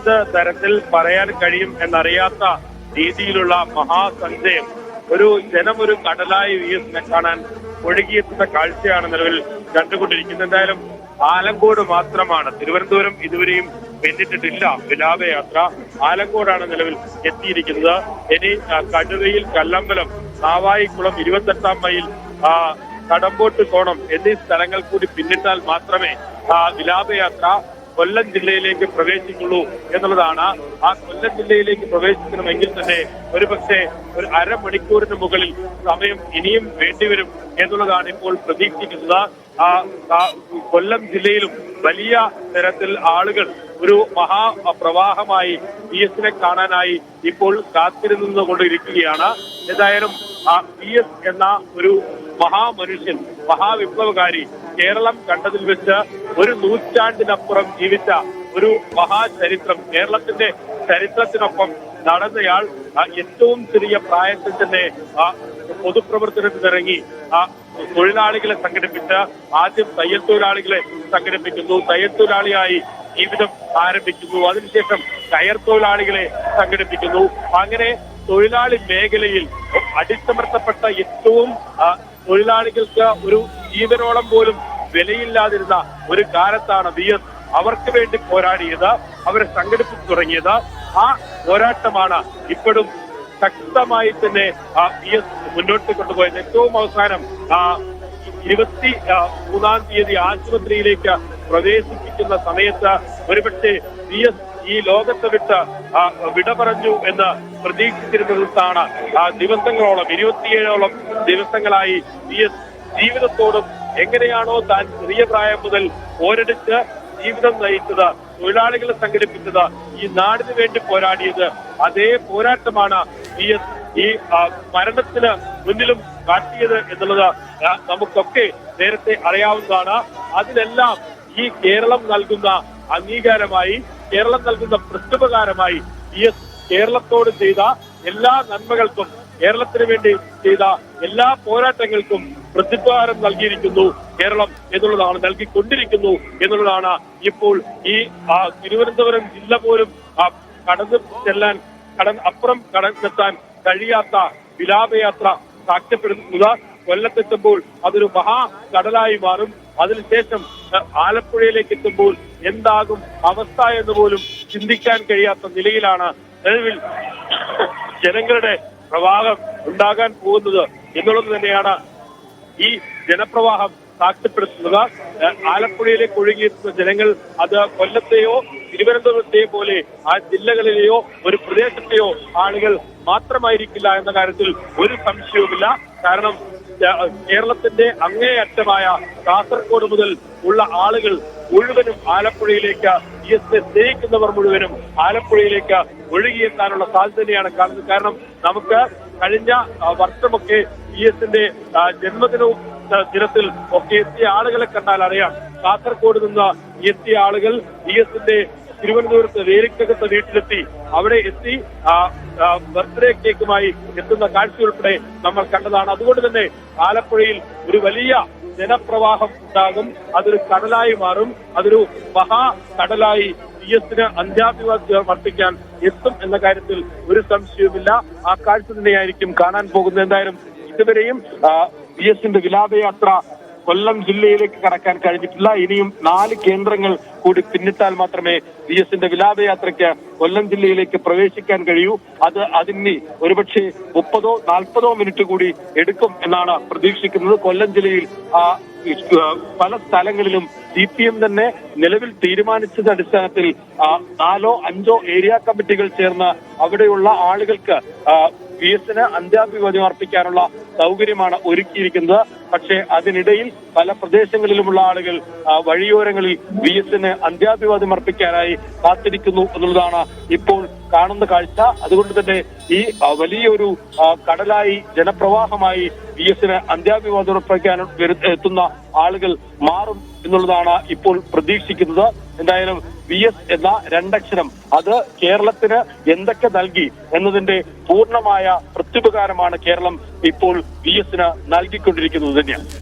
എന്ത് തരത്തിൽ പറയാൻ കഴിയും എന്നറിയാത്ത രീതിയിലുള്ള മഹാസഞ്ചയം ഒരു കടലായി VS കാണാൻ ഒഴുകിയെത്തുന്ന കാഴ്ചയാണ് നിലവിൽ കണ്ടുകൊണ്ടിരിക്കുന്നത്. എന്തായാലും ആലങ്കോട് മാത്രമാണ്, തിരുവനന്തപുരം ഇതുവരെയും പിന്നിട്ടിട്ടില്ല വിലാപയാത്ര. ആലങ്കോടാണ് നിലവിൽ എത്തിയിരിക്കുന്നത്. ഇനി കടുവയിൽ, കല്ലമ്പലം, നാവായിക്കുളം, 28-ാം മൈൽ, കടമ്പോട്ട് കോണം എന്നീ സ്ഥലങ്ങൾ കൂടി പിന്നിട്ടാൽ മാത്രമേ വിലാപയാത്ര കൊല്ലം ജില്ലയിലേക്ക് പ്രവേശിക്കുള്ളൂ എന്നുള്ളതാണ്. ആ കൊല്ലം ജില്ലയിലേക്ക് പ്രവേശിക്കണമെങ്കിൽ തന്നെ ഒരുപക്ഷെ ഒരു അരമണിക്കൂറിന് മുകളിൽ സമയം ഇനിയും വേണ്ടിവരും എന്നുള്ളതാണ് ഇപ്പോൾ പ്രതീക്ഷിക്കുന്നത്. കൊല്ലം ജില്ലയിലും വലിയ തരത്തിൽ ആളുകൾ ഒരു മഹാപ്രവാഹമായി VS കാണാനായി ഇപ്പോൾ കാത്തിരുന്നുകൊണ്ടിരിക്കുകയാണ്. ഏതായാലും VS എന്ന ഒരു മഹാമനുഷ്യൻ, മഹാവിപ്ലവകാരി, കേരളം കണ്ടതിൽ വെച്ച് ഒരു നൂറ്റാണ്ടിനപ്പുറം ജീവിച്ച ഒരു മഹാചരിത്രം, കേരളത്തിന്റെ ചരിത്രത്തിനൊപ്പം നടന്നയാൾ ഏറ്റവും ചെറിയ പ്രായത്തിൽ തന്നെ പൊതുപ്രവർത്തനത്തിനിറങ്ങി തൊഴിലാളികളെ സംഘടിപ്പിച്ച് ആദ്യം തയ്യൽ തൊഴിലാളികളെ സംഘടിപ്പിക്കുന്നു, തയ്യൽ തൊഴിലാളിയായി ജീവിതം ആരംഭിക്കുന്നു, അതിനുശേഷം കയർ തൊഴിലാളികളെ സംഘടിപ്പിക്കുന്നു. അങ്ങനെ തൊഴിലാളി മേഖലയിൽ അടിച്ചമർത്തപ്പെട്ട ഏറ്റവും തൊഴിലാളികൾക്ക് ഒരു ജീവനോളം പോലും വിലയില്ലാതിരുന്ന ഒരു കാലത്താണ് VS അവർക്ക് വേണ്ടി പോരാടിയത്, അവരെ സംഘടിപ്പിച്ചു തുടങ്ങിയത്. ആ പോരാട്ടമാണ് ഇപ്പോഴും ശക്തമായി തന്നെ VS മുന്നോട്ട് കൊണ്ടുപോയത്. ഏറ്റവും അവസാനം 23-ാം തീയതി ആശുപത്രിയിലേക്ക് പ്രവേശിപ്പിക്കുന്ന സമയത്ത് ഒരുപക്ഷെ VS ഈ ലോകത്തെ വിട്ട് വിട പറഞ്ഞു എന്ന് പ്രതീക്ഷിച്ചിരുന്നതാണ്. ദിവസങ്ങളോളം, 27ഓളം ദിവസങ്ങളായി VS ജീവിതത്തോടും എങ്ങനെയാണോ താൻ ചെറിയ പ്രായം മുതൽ പോരടിച്ച് ജീവിതം നയിച്ചത്, തൊഴിലാളികളെ സംഘടിപ്പിച്ചത്, ഈ നാടിന് വേണ്ടി പോരാടിയത്, അതേ പോരാട്ടമാണ് VS ഈ മരണത്തിന് മുന്നിലും കാട്ടിയത് എന്നുള്ളത് നമുക്കൊക്കെ നേരത്തെ അറിയാവുന്നതാണ്. അതിനെല്ലാം ഈ കേരളം നൽകുന്ന അംഗീകാരമായി, കേരളം നൽകുന്ന പ്രത്യുപകാരമായി VS കേരളത്തോട് ചെയ്ത എല്ലാ നന്മകൾക്കും, കേരളത്തിന് വേണ്ടി ചെയ്ത എല്ലാ പോരാട്ടങ്ങൾക്കും പ്രത്യുപകാരം നൽകിയിരിക്കുന്നു കേരളം എന്നുള്ളതാണ്, നൽകിക്കൊണ്ടിരിക്കുന്നു എന്നുള്ളതാണ് ഇപ്പോൾ ഈ തിരുവനന്തപുരം ജില്ല പോലും കടന്നു ചെല്ലാൻ, അപ്പുറം കടന്നെത്താൻ കഴിയാത്ത വിലാപയാത്ര സാക്ഷ്യപ്പെടുത്തുന്നത്. കൊല്ലത്തെത്തുമ്പോൾ അതൊരു മഹാകടലായി മാറും. അതിനുശേഷം ആലപ്പുഴയിലേക്ക് എത്തുമ്പോൾ എന്താകും അവസ്ഥ എന്ന് പോലും ചിന്തിക്കാൻ കഴിയാത്ത നിലയിലാണ് നിലവിൽ ജനങ്ങളുടെ പ്രവാഹം ഉണ്ടാകാൻ പോകുന്നത് എന്നുള്ളത് തന്നെയാണ് ഈ ജനപ്രവാഹം സാക്ഷ്യപ്പെടുത്തുന്നത്. ആലപ്പുഴയിലേക്ക് ഒഴുകിയെത്തുന്ന ജനങ്ങൾ അത് കൊല്ലത്തെയോ തിരുവനന്തപുരത്തെയോ പോലെ ആ ജില്ലകളിലെയോ ഒരു പ്രദേശത്തെയോ ആളുകൾ മാത്രമായിരിക്കില്ല എന്ന കാര്യത്തിൽ ഒരു സംശയവുമില്ല. കാരണം കേരളത്തിന്റെ അങ്ങേയറ്റമായ കാസർഗോഡ് മുതൽ ഉള്ള ആളുകൾ മുഴുവനും ആലപ്പുഴയിലേക്ക്, VSനെ സ്നേഹിക്കുന്നവർ മുഴുവനും ആലപ്പുഴയിലേക്ക് ഒഴുകിയെത്താനുള്ള സാധ്യതയാണ് കാണുന്നത്. കാരണം നമുക്ക് കഴിഞ്ഞ വർഷമൊക്കെ VSന്റെ ജന്മദിനവും ദിനത്തിൽ ഒക്കെ എത്തിയ ആളുകളെ കണ്ടാൽ അറിയാം. കാസർഗോഡ് നിന്ന് എത്തിയ ആളുകൾ VSന്റെ തിരുവനന്തപുരത്ത് വേലിക്കകത്ത് വീട്ടിലെത്തി, അവിടെ എത്തി ബർത്ത്ഡേ കേക്കുമായി എത്തുന്ന കാഴ്ച ഉൾപ്പെടെ നമ്മൾ കണ്ടതാണ്. അതുകൊണ്ട് തന്നെ ആലപ്പുഴയിൽ ഒരു വലിയ ജനപ്രവാഹം ഉണ്ടാകും. അതൊരു കടലായി മാറും. അതൊരു മഹാകടലായി VSന് അന്ത്യാഭിവാദ്യം അർപ്പിക്കാൻ എത്തും എന്ന കാര്യത്തിൽ ഒരു സംശയവുമില്ല. ആ കാഴ്ച തന്നെയായിരിക്കും കാണാൻ പോകുന്നത്. എന്തായാലും ഇതുവരെയും VSന്റെ വിലാപയാത്ര കൊല്ലം ജില്ലയിലേക്ക് കടക്കാൻ കഴിഞ്ഞിട്ടില്ല. ഇനിയും 4 കേന്ദ്രങ്ങൾ കൂടി പിന്നിട്ടാൽ മാത്രമേ VSന്റെ വിലാപയാത്രയ്ക്ക് കൊല്ലം ജില്ലയിലേക്ക് പ്രവേശിക്കാൻ കഴിയൂ. അതിന് ഒരുപക്ഷെ 30-40 മിനിറ്റ് കൂടി എടുക്കും എന്നാണ് പ്രതീക്ഷിക്കുന്നത്. കൊല്ലം ജില്ലയിൽ പല സ്ഥലങ്ങളിലും CPM തന്നെ നിലവിൽ തീരുമാനിച്ചത് അടിസ്ഥാനത്തിൽ 4-5 ഏരിയ കമ്മിറ്റികൾ ചേർന്ന് അവിടെയുള്ള ആളുകൾക്ക് VSന് അന്ത്യാഭിവാദ്യം അർപ്പിക്കാനുള്ള സൗകര്യമാണ് ഒരുക്കിയിരിക്കുന്നത്. പക്ഷേ അതിനിടയിൽ പല പ്രദേശങ്ങളിലുമുള്ള ആളുകൾ വഴിയോരങ്ങളിൽ VSന് അന്ത്യാഭിവാദ്യം അർപ്പിക്കാനായി കാത്തിരിക്കുന്നു എന്നുള്ളതാണ് ഇപ്പോൾ കാണുന്ന കാഴ്ച. അതുകൊണ്ട് തന്നെ ഈ വലിയൊരു കടലായി, ജനപ്രവാഹമായി VSന് അന്ത്യാഭിവാദ്യം അർപ്പിക്കാൻ എത്തുന്ന ആളുകൾ മാറും എന്നുള്ളതാണ് ഇപ്പോൾ പ്രതീക്ഷിക്കുന്നത്. എന്തായാലും VS എന്ന 2 അക്ഷരം അത് കേരളത്തിന് എന്തൊക്കെ നൽകി എന്നതിന്റെ പൂർണ്ണമായ പ്രത്യുപകാരമാണ് കേരളം ഇപ്പോൾ VSന് നൽകിക്കൊണ്ടിരിക്കുന്നത് തന്നെയാണ്.